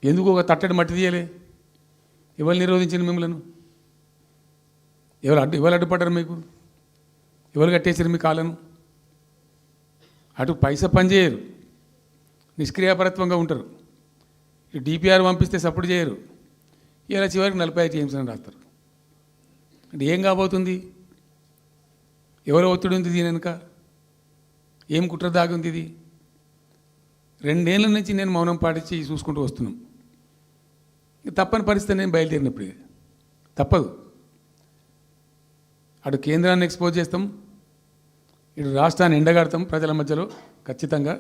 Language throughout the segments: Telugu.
ఎందుకు ఒక తట్టడి మట్టి తీయలే? ఎవరు నిరోధించిన మిమ్మల్ని? ఎవరు అడ్డుపడ్డారు మీకు? ఎవరు కట్టేసారు మీ కాళ్ళను? అటు పైసా పనిచేయరు, నిష్క్రియాపరత్వంగా ఉంటారు. ఈ డిపిఆర్ పంపిస్తే సపోర్ట్ చేయరు. ఇలా చివరికి 45 టీఎంసీ అని రాస్తారు. అంటే ఏం కాబోతుంది? ఎవరు ఒత్తిడి ఉంది దీని వెనుక? ఏం కుట్ర దాగుంది? ఇది 2 ఏళ్ళ నుంచి నేను మౌనం పాటించి చూసుకుంటూ వస్తున్నాం. తప్పని పరిస్థితి నేను బయలుదేరినప్పుడు తప్పదు. అటు కేంద్రాన్ని ఎక్స్పోజ్ చేస్తాం, ఇటు రాష్ట్రాన్ని ఎండగడతాం ప్రజల మధ్యలో ఖచ్చితంగా.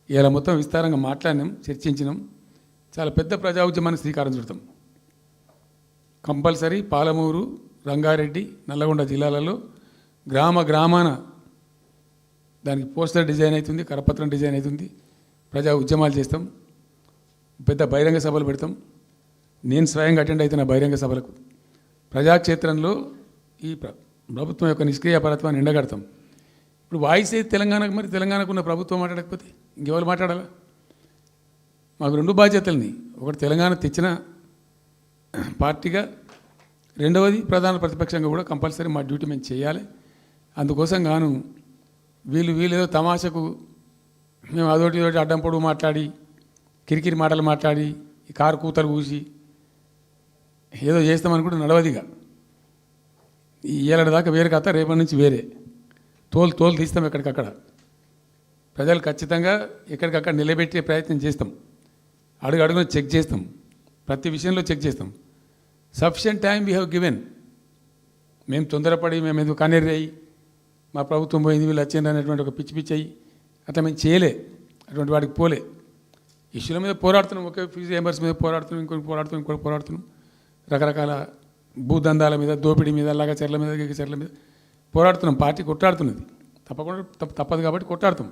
ఇలా మొత్తం విస్తారంగా మాట్లాడినాం, చర్చించినాం. చాలా పెద్ద ప్రజా ఉద్యమానికి శ్రీకారం చుడతాం. కంపల్సరీ పాలమూరు, రంగారెడ్డి, నల్లగొండ జిల్లాలలో గ్రామాన దానికి పోస్టర్ డిజైన్ అవుతుంది, కరపత్రం డిజైన్ అవుతుంది. ప్రజా ఉద్యమాలు చేస్తాం, పెద్ద బహిరంగ సభలు పెడతాం. నేను స్వయంగా అటెండ్ అవుతున్న బహిరంగ సభలకు. ప్రజాక్షేత్రంలో ఈ ప్రభుత్వం యొక్క నిష్క్రియాపరత్వాన్ని ఎండగడతాం. ఇప్పుడు వాయిస్ అయితే తెలంగాణకు, మరి తెలంగాణకు ఉన్న ప్రభుత్వం మాట్లాడకపోతే ఇంకెవరు మాట్లాడాలా? మాకు 2 బాధ్యతల్ని, ఒకటి తెలంగాణ తెచ్చిన పార్టీగా, రెండవది ప్రధాన ప్రతిపక్షంగా కూడా కంపల్సరీ మా డ్యూటీ మేము చేయాలి. అందుకోసం గాను వీళ్ళు ఏదో తమాషకు మేము అదొకటి అడ్డం పొడుగు మాట్లాడి, కిరికిరి మాటలు మాట్లాడి, ఈ కారు కూతలు కూసి ఏదో చేస్తామనుకుంటే నడవదిగా. ఈ ఏళ్ళ దాకా వేరే కథ, రేపటి నుంచి వేరే తోలు తీస్తాం ఎక్కడికక్కడ. ప్రజలు ఖచ్చితంగా ఎక్కడికక్కడ నిలబెట్టే ప్రయత్నం చేస్తాం. అడుగున చెక్ చేస్తాం, ప్రతి విషయంలో చెక్ చేస్తాం. Sufficient time we have given. మేము తొందరపడి మేము ఎందుకు కన్నెర్రయ్యి మా ప్రభుత్వం పోయింది వీళ్ళు వచ్చింది అనేటువంటి ఒక పిచ్చి అయ్యి అట్లా మేము చేయలే, అటువంటి వాడికి పోలే. ఇష్యూల మీద పోరాడుతున్నాం, ఒకే ఫీజు రియంబర్స్ మీద పోరాడుతున్నాం, ఇంకోటి పోరాడుతున్నాం. రకరకాల భూదందాల మీద, దోపిడీ మీద, చెర్ల మీద పోరాడుతున్నాం. పార్టీ కొట్లాడుతున్నది, తప్పదు కాబట్టి కొట్లాడుతాం.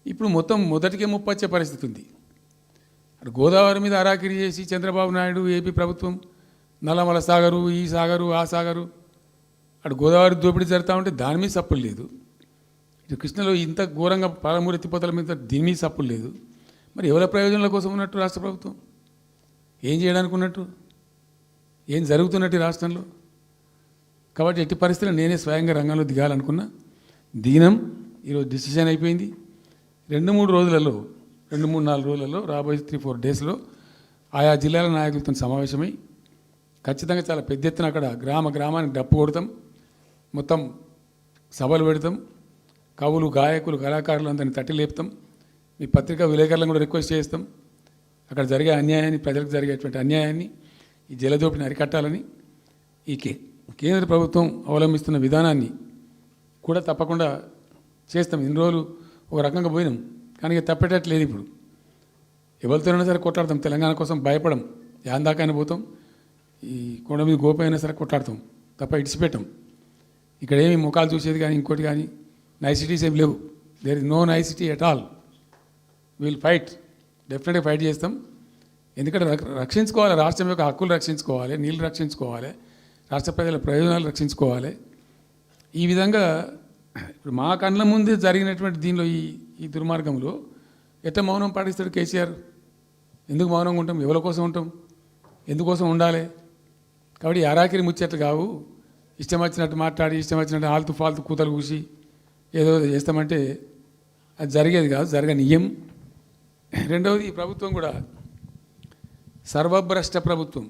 ఇప్పుడు మొత్తం మొదటికే ముప్పొచ్చే పరిస్థితి ఉంది. అటు గోదావరి మీద అరాకిరి చేసి చంద్రబాబు నాయుడు, ఏపీ ప్రభుత్వం నల్లమల సాగరు, ఈ సాగరు, ఆ సాగరు, అటు గోదావరి దోపిడీ జరుగుతూ ఉంటే దాని మీద సప్పులు లేదు. ఇటు కృష్ణలో ఇంత ఘోరంగా పాలమూరు ఎత్తిపోతల మీద దీని మీద సప్పులు లేదు. మరి ఎవరి ప్రయోజనాల కోసం ఉన్నట్టు రాష్ట్ర ప్రభుత్వం? ఏం చేయడానికి ఉన్నట్టు? ఏం జరుగుతున్నట్టు రాష్ట్రంలో? కాబట్టి ఎట్టి పరిస్థితుల్లో నేనే స్వయంగా రంగంలో దిగాలనుకున్నా. దిగినం. ఈరోజు డిసిషన్ అయిపోయింది. 2-3 రోజులలో, 2-3-4 రోజులలో, రాబోయే 3-4 డేస్లో ఆయా జిల్లాల నాయకులతో సమావేశమై ఖచ్చితంగా చాలా పెద్ద ఎత్తున అక్కడ గ్రామానికి డప్పు కొడతాం, మొత్తం సభలు పెడతాం, కవులు, గాయకులు, కళాకారులు అందరినీ తట్టి లేపుతాం. మీ పత్రికా విలేకరులను కూడా రిక్వెస్ట్ చేస్తాం. అక్కడ జరిగే అన్యాయాన్ని, ప్రజలకు జరిగేటువంటి అన్యాయాన్ని, ఈ జలదోపిని అరికట్టాలని ఈ కేంద్ర ప్రభుత్వం అవలంబిస్తున్న విధానాన్ని కూడా తప్పకుండా చేస్తాం. ఇన్ని రోజులు ఒక రకంగా పోయినాం, కానీ ఇక తప్పేటట్లేదు. ఇప్పుడు ఎవరితోనైనా సరే కొట్లాడతాం, తెలంగాణ కోసం భయపడం. యాందాకైనా పోతాం, ఈ కొండ మీద గోప అయినా సరే కొట్లాడతాం, తప్ప ఇడిచిపెట్టాం. ఇక్కడ ఏమి ముఖాలు చూసేది కానీ ఇంకోటి కానీ నైసిటీస్ ఏమి లేవు. There is no nicety at all. Will fight, డెఫినెట్గా ఫైట్ చేస్తాం. ఎందుకంటే రక్షించుకోవాలి, రాష్ట్రం యొక్క హక్కులు రక్షించుకోవాలి, నీళ్ళు రక్షించుకోవాలి, రాష్ట్ర ప్రజల ప్రయోజనాలు రక్షించుకోవాలి. ఈ విధంగా ఇప్పుడు మా కళ్ళ ముందే జరిగినటువంటి దీనిలో ఈ దుర్మార్గంలో ఎట్లా మౌనం పాటిస్తాడు కేసీఆర్? ఎందుకు మౌనంగా ఉంటాం? ఎవరి కోసం ఉంటాం? ఎందుకోసం ఉండాలి? కాబట్టి అరాకిరి ముచ్చట్లు కావు. ఇష్టం వచ్చినట్టు మాట్లాడి, ఇష్టం వచ్చినట్టు ఆల్తు ఫాల్తు కూతలు కూసి ఏదో చేస్తామంటే అది జరిగేది కాదు, జరగనీయం. రెండవది, ఈ ప్రభుత్వం కూడా సర్వభ్రష్ట ప్రభుత్వం,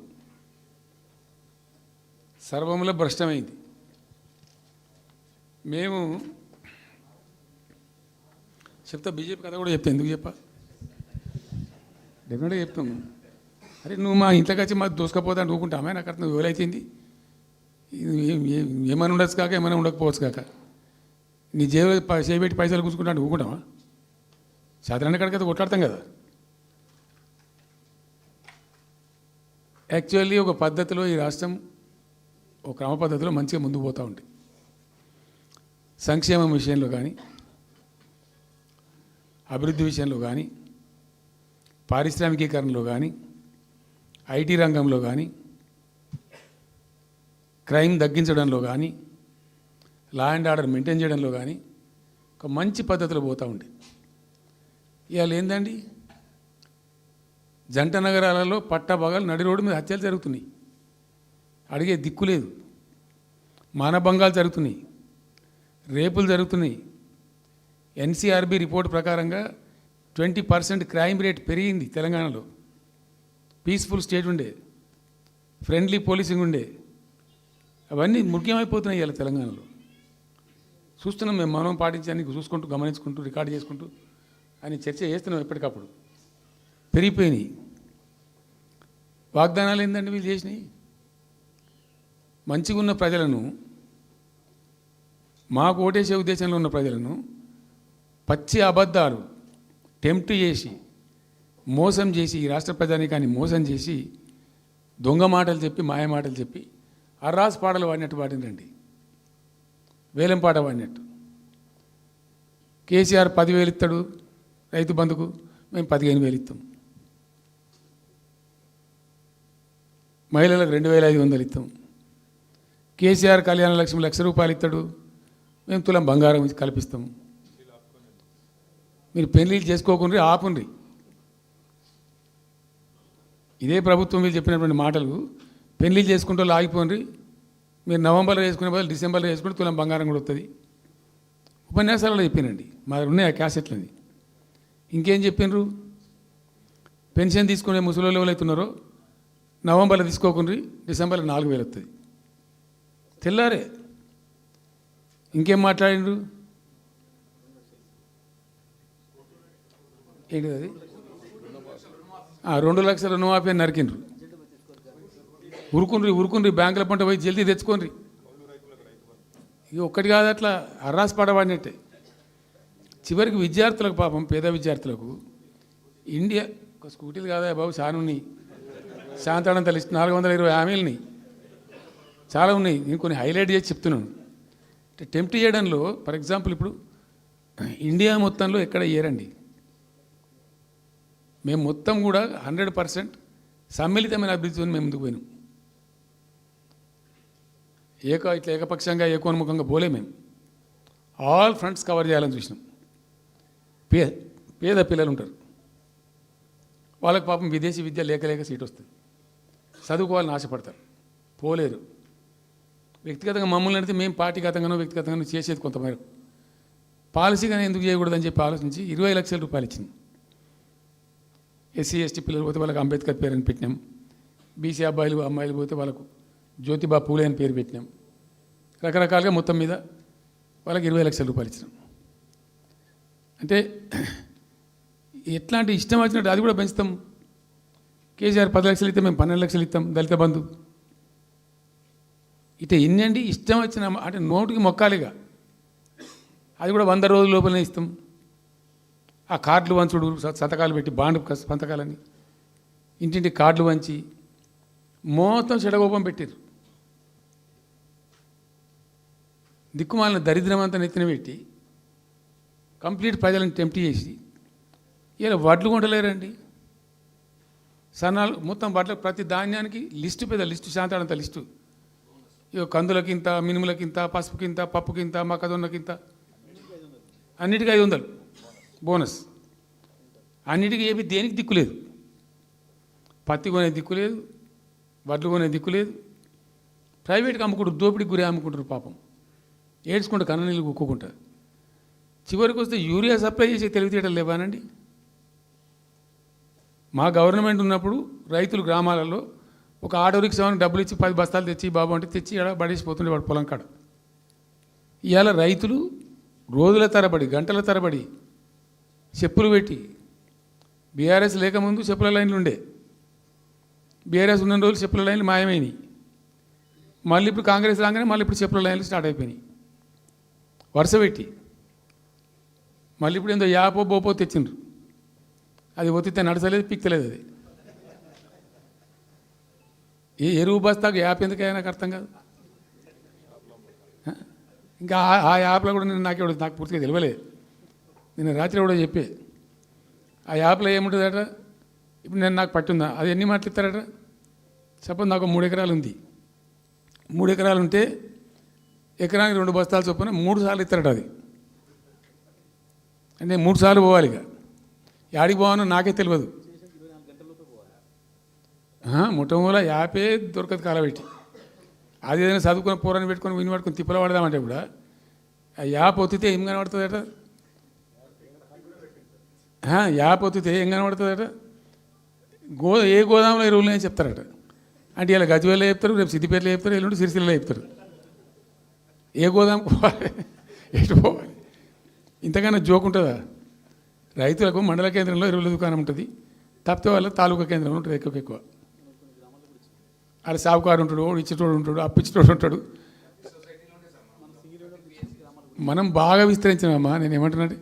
సర్వముల భ్రష్టమైంది. మేము చెప్తా, బీజేపీ కథ కూడా చెప్తా. ఎందుకు చెప్పా? డెఫినెట్గా చెప్తాము. అరే నువ్వు మా ఇంట్లోకి వచ్చి మాకు దోసుకపోతా అని ఊరుకుంటామే? నాకు అర్థం ఎవరైతుంది? ఏమైనా ఉండొచ్చు కాక, ఏమైనా ఉండకపోవచ్చు కాక, నీ చేయబెట్టి పైసలు కూర్చుకుంటా అంటే ఊరుకుంటామా? సాధారణ కడికైతే కొట్లాడతాం కదా. యాక్చువల్లీ ఒక పద్ధతిలో ఈ రాష్ట్రం ఒక క్రమ పద్ధతిలో మంచిగా ముందుకు పోతూ ఉంది. సంక్షేమం విషయంలో కానీ, అభివృద్ధి విషయంలో కానీ, పారిశ్రామికీకరణలో కానీ, ఐటీ రంగంలో కానీ, క్రైమ్ తగ్గించడంలో కానీ, లా అండ్ ఆర్డర్ మెయింటైన్ చేయడంలో కానీ ఒక మంచి పద్ధతిలో పోతూ ఉంది. ఇవాళ ఏందండి, జంట నగరాలలో పట్టభాగాలు నడి రోడ్డు మీద హత్యలు జరుగుతున్నాయి. అడిగే దిక్కు లేదు. మానభంగాలు జరుగుతున్నాయి, రేపులు జరుగుతున్నాయి. ఎన్సీఆర్బీ రిపోర్ట్ ప్రకారంగా 20% క్రైమ్ రేట్ పెరిగింది తెలంగాణలో. పీస్ఫుల్ స్టేట్ ఉండే, ఫ్రెండ్లీ పోలీసింగ్ ఉండే, అవన్నీ ముఖ్యమైపోతున్నాయి ఇవాళ తెలంగాణలో. చూస్తున్నాం మేము, మనం పాటించడానికి చూసుకుంటూ, గమనించుకుంటూ, రికార్డు చేసుకుంటూ అని చర్చ చేస్తున్నాం. ఎప్పటికప్పుడు పెరిగిపోయినాయి. వాగ్దానాలు ఏంటంటే వీళ్ళు చేసినాయి. మంచిగా ఉన్న ప్రజలను, మాకు ఓటేసే ఉద్దేశంలో ఉన్న ప్రజలను పచ్చి అబద్ధాలు టెంప్ట్ చేసి, మోసం చేసి, ఈ రాష్ట్ర ప్రజానీకాన్ని మోసం చేసి, దొంగ మాటలు చెప్పి, మాయ మాటలు చెప్పి, అర్రాస్ పాటలు వాడినట్టు వాడినండి. వేలం పాట వాడినట్టు. కేసీఆర్ 10,000 ఇస్తాడు రైతు బంధుకు, మేము 15,000 ఇస్తాం. మహిళలకు 2,500 ఇస్తాం. కేసీఆర్ కళ్యాణ లక్ష్మి ₹1,00,000 ఇస్తాడు, మేము తులం బంగారం కల్పిస్తాము. మీరు పెళ్లిళ్ళు చేసుకోకుండా ఆపుండ్రి. ఇదే ప్రభుత్వం మీరు చెప్పినటువంటి మాటలు పెళ్లిళ్ళు చేసుకుంటూ ఆగిపోండి. మీరు నవంబర్లో చేసుకునే బదులు డిసెంబర్లో చేసుకుంటే తులం బంగారం కూడా వస్తుంది. ఉపన్యాసాలలో చెప్పినండి, మా దగ్గర ఉన్నాయి ఆ క్యాసెట్లని. ఇంకేం చెప్పినారు? పెన్షన్ తీసుకునే ముసలి ఎవరు అవుతున్నారో నవంబర్లో తీసుకోకుండా డిసెంబర్లో 4,000 వస్తుంది. తెల్లారే ఇంకేం మాట్లాడిండ్రు? ఏంటిది అది? 2 లక్షల రుణమాఫీ అని నరికిండ్రు. ఉరుకుండ్రి బ్యాంకుల పంట పోయి జల్దీ తెచ్చుకోండి. ఇక ఒక్కటి కాదు, అట్లా అర్రాస్ పడవాడినట్టే. చివరికి విద్యార్థులకు, పాపం పేద విద్యార్థులకు ఇండియా ఒక స్కూటీలు కాదా బాబు, చాలా ఉన్నాయి. శాంతాడంత లిస్ట్ 420 హామీలని చాలా ఉన్నాయి. నేను కొన్ని హైలైట్ చేసి చెప్తున్నాను. టెంప్ట్ చేయడంలో, ఫర్ ఎగ్జాంపుల్ ఇప్పుడు ఇండియా మొత్తంలో ఎక్కడ ఇయ్యరండి. మేము మొత్తం కూడా 100% సమ్మిళితమైన అభివృద్ధితో మేము ముందుకు పోయినాం. ఇట్లా ఏకపక్షంగా ఏకోన్ముఖంగా పోలే. మేము ఆల్ ఫ్రంట్స్ కవర్ చేయాలని చూసినాం. పేద పిల్లలు ఉంటారు, వాళ్ళకి పాపం విదేశీ విద్య లేక సీట్ వస్తుంది, చదువుకోవాలని ఆశపడతారు, పోలేరు. వ్యక్తిగతంగా మమ్మల్ని అడిగితే మేము పార్టీగతంగానో వ్యక్తిగతంగానో చేసేది కొంతమేరకు. పాలసీగానే ఎందుకు చేయకూడదని చెప్పి ఆలోచించి 20 లక్షల రూపాయలు ఇచ్చింది. ఎస్సీ ఎస్టీ పిల్లలు పోతే వాళ్ళకి అంబేద్కర్ పేరు అని పెట్టినాం. బీసీ అబ్బాయిలు అమ్మాయిలు పోతే వాళ్ళకు జ్యోతిబా పూలే అని పేరు పెట్టినాం. రకరకాలుగా మొత్తం మీద వాళ్ళకి 20 లక్షల రూపాయలు ఇచ్చినాం. అంటే ఎట్లాంటి ఇష్టం వచ్చినట్టు అది కూడా పెంచుతాం. కేసీఆర్ 10 లక్షలు ఇస్తే మేము 12 లక్షలు ఇస్తాం. దళిత బంధు ఇట్లా ఎన్నండి ఇష్టం వచ్చిన అంటే నోటికి మొక్కాలిగా. అది కూడా 100 రోజుల లోపలనే ఇస్తాం. ఆ కార్డులు వంచుడు, సంతకాలు పెట్టి బాండ్ సంతకాలని ఇంటింటి కార్డులు వంచి మొత్తం చెడగోపం పెట్టారు. దిక్కుమాలిన దరిద్రం అంతా నెత్తిన పెట్టి కంప్లీట్ ప్రజలను టెంప్ట్ చేసి ఇలా వడ్లు కొంటలేరండి. సన్నాలు మొత్తం వడ్ల ప్రతి ధాన్యానికి లిస్టు, పెద్ద లిస్టు, శాంతాడంత లిస్టు. ఇక కందులకింత, మినుములకింత, పసుపుకింత, పప్పుకింత, మొక్కజొన్నకింత, అన్నిటికీ 500 బోనస్. అన్నిటికీ ఏమి దేనికి దిక్కులేదు. పత్తి కొనే దిక్కులేదు, వడ్లు కొనే దిక్కులేదు. ప్రైవేట్గా అమ్ముకుంటారు, దోపిడికి గురి అమ్ముకుంటారు. పాపం ఏడ్చుకుంటూ కన్ననీళ్ళు కుక్కుంటారు. చివరికి వస్తే యూరియా సప్లై చేసే తెలివితేటలు లేవానండి. మా గవర్నమెంట్ ఉన్నప్పుడు రైతులు గ్రామాలలో ఒక ఆటో రిక్షాని డబ్బులు ఇచ్చి 10 బస్తాలు తెచ్చి బాబు అంటే తెచ్చి ఇక్కడ పడేసిపోతుండే వాడు పొలం కాడ. ఇవాళ రైతులు రోజుల తరబడి, గంటల తరబడి చెప్పులు పెట్టి, బీఆర్ఎస్ లేకముందు చెప్పుల లైన్లు ఉండే, బీఆర్ఎస్ ఉన్న రోజులు చెప్పుల లైన్లు మాయమైనవి. మళ్ళీ ఇప్పుడు కాంగ్రెస్ రాగానే మళ్ళీ ఇప్పుడు చెప్పుల లైన్లు స్టార్ట్ అయిపోయినాయి వరుస పెట్టి. మళ్ళీ ఇప్పుడు ఏందో యాపో బోపో తెచ్చిండ్రు, అది ఒత్తితే నడచలేదు, పిక్తలేదు. అది ఏ ఎరువు బస్తాకు యాప్ ఎందుకైనా నాకు అర్థం కాదు. ఇంకా ఆ యాప్లో కూడా నేను నాకు పూర్తిగా తెలియలేదు. నేను రాత్రి కూడా చెప్పే ఆ యాప్లో ఏముంటుందట. ఇప్పుడు నాకు పట్టుందా, అది ఎన్ని మాటలు ఇస్తారట. సపోజ్ నాకు 3 ఎకరాలు ఉంది. 3 ఎకరాలు ఉంటే ఎకరానికి 2 బస్తాలు చొప్పున 3 సార్లు ఇస్తారట. అది అంటే 3 సార్లు పోవాలి. ఇక యాడికి పోవాలో నాకే తెలియదు. ముఠమూల యాపే దొరకదు కాలబెట్టి. అది ఏదైనా చదువుకున్న పోరాన్ని పెట్టుకొని విని పట్టుకొని తిప్పలు పడదామంటే కూడా ఆ యాప్ ఒత్తితే ఏం కనబడుతుందట, యాప్ ఒత్తితే ఏం కనబడుతుందట, ఏ గోదాంలో ఎరువులు అని చెప్తారట. అంటే ఇలా గజ్వేల్లో చెప్తారు, రేపు సిద్దిపేటలో చెప్తారు, ఎల్లుండి సిరిసిల్లలో చెప్తారు. ఏ గోదాం పోవాలి, ఎటు పోవాలి? ఇంతకన్నా జోక్ ఉంటుందా? రైతులకు మండల కేంద్రంలో ఎరువుల దుకాణం ఉంటుంది, తప్పితే వాళ్ళ తాలూకా కేంద్రంలో ఉంటుంది ఎక్కువ. ఆడ సాగుకారు ఉంటాడు, ఇచ్చేటోడు ఉంటాడు, అప్పిచ్చేటోడు ఉంటాడు. మనం బాగా విస్తరించామమ్మా. నేను ఏమంటున్నానంటే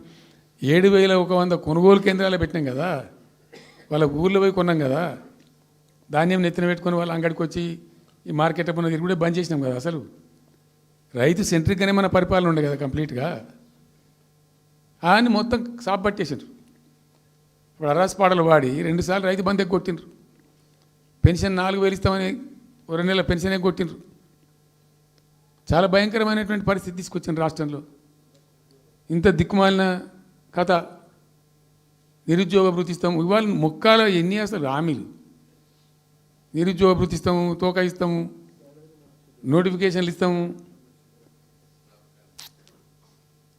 7,100 కొనుగోలు కేంద్రాలు పెట్టినాం కదా, వాళ్ళ ఊర్లో పోయి కొన్నాం కదా, ధాన్యం నెత్తిన పెట్టుకొని వాళ్ళ అంగడికి వచ్చి ఈ మార్కెట్ అప్పుడు తిరిగి కూడా బంద్ చేసినాం కదా. అసలు రైతు సెంట్రిక్గానే మన పరిపాలన ఉండే కదా కంప్లీట్గా. అని మొత్తం సాప్ పట్టేసారు. ఇప్పుడు అరాసపాడలు వాడి 2 సార్లు రైతు బంద్ కొట్టిండ్రు. పెన్షన్ 4,000 ఇస్తామని 2 నెలల పెన్షన్ కొట్టిండ్రు. చాలా భయంకరమైనటువంటి పరిస్థితి తీసుకొచ్చింది రాష్ట్రంలో. ఇంత దిక్కుమాలిన కథ. నిరుద్యోగ భృతి ఇస్తాము, ఇవాళ మొక్కాల ఎన్ని అసలు హామీలు. నిరుద్యోగ భృతి ఇస్తాము, తోక ఇస్తాము, నోటిఫికేషన్లు ఇస్తాము,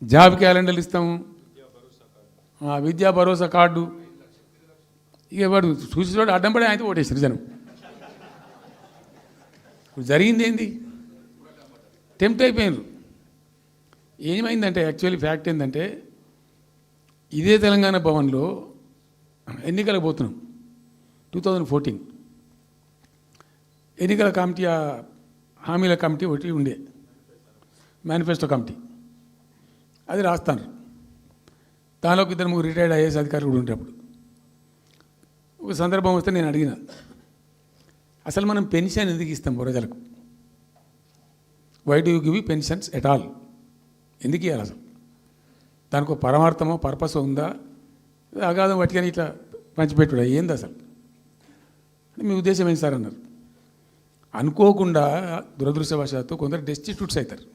జాబ్ క్యాలెండర్లు ఇస్తాము, విద్యా భరోసా కార్డు. ఇక వాడు చూసేవాడు అడ్డం పడి అయితే ఓటేసారు జనం. ఇప్పుడు జరిగింది ఏంది? టెంప్ట్ అయిపోయినారు. ఏమైందంటే యాక్చువల్లీ ఫ్యాక్ట్ ఏంటంటే ఇదే తెలంగాణ భవన్లో ఎన్నికలకు పోతున్నాం 2014. ఎన్నికల కమిటీ, హామీల కమిటీ ఒకటి ఉండే, మేనిఫెస్టో కమిటీ. అది రాస్తాను. దానిలోకి 2-3 రిటైర్డ్ ఐఏఎస్ అధికారులు కూడా ఉండేటప్పుడు ఒక సందర్భం వస్తే నేను అడిగిన, అసలు మనం పెన్షన్ ఎందుకు ఇస్తాం ప్రజలకు? Why do you give pensions at all? ఎందుకు ఇవ్వాలి అసలు? దానికి ఒక పరమార్థమో పర్పస్ ఉందా? అగాధం పట్టుకొని ఇట్లా పంచిపెట్టుడా ఏంది అసలు? మీ ఉద్దేశం ఏంటి సార్ అన్నారు. అనుకోకుండా దురదృష్టవశాత్తు కొందరు డెస్టిట్యూట్స్ అవుతారు.